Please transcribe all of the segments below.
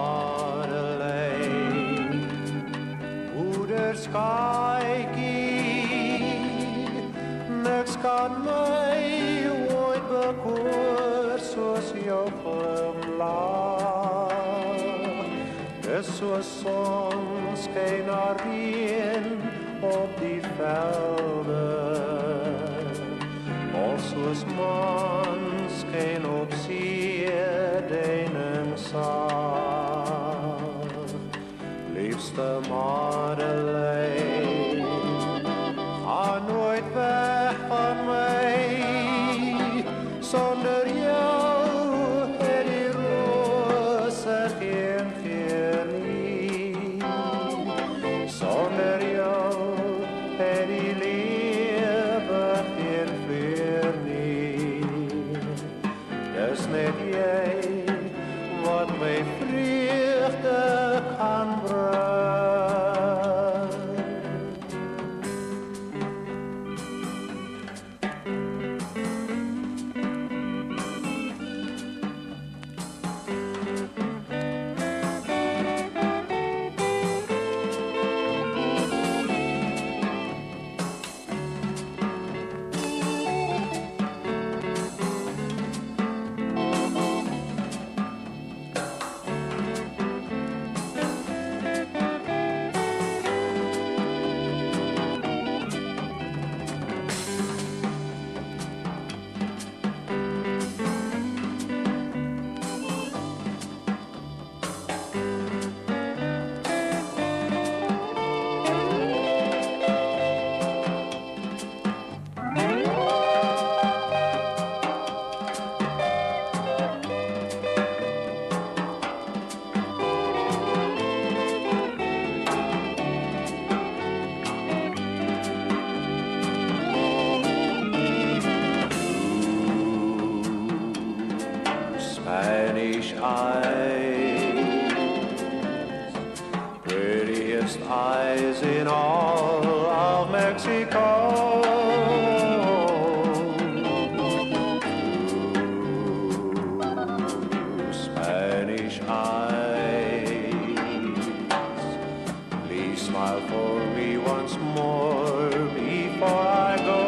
Madeleine, moeders kykie, niks kan my ooit bekoor soos jou glimlach. Dis soos son skyn na reën op die velde, of soos maan skyn op see, duin sag. Liefste Madeleine, ga nooit weg van my, sonder jou het die rose geen geur nie, sonder jou het die lewe geen kleur nie. Dis net jy wat my vreugde kan bring. Spanish eyes, prettiest eyes in all of Mexico. Spanish eyes, please smile for me once more before I go.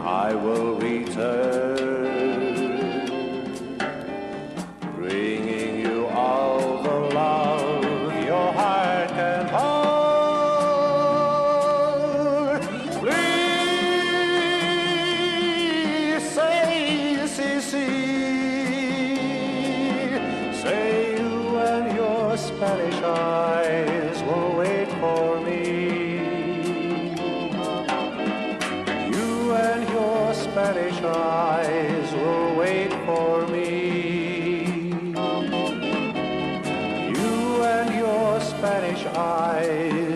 I will return, bringing you all the love your heart can hold. Please say, say you and your Spanish eyes will wait for me. Spanish eyes will wait for me. You and your Spanish eyes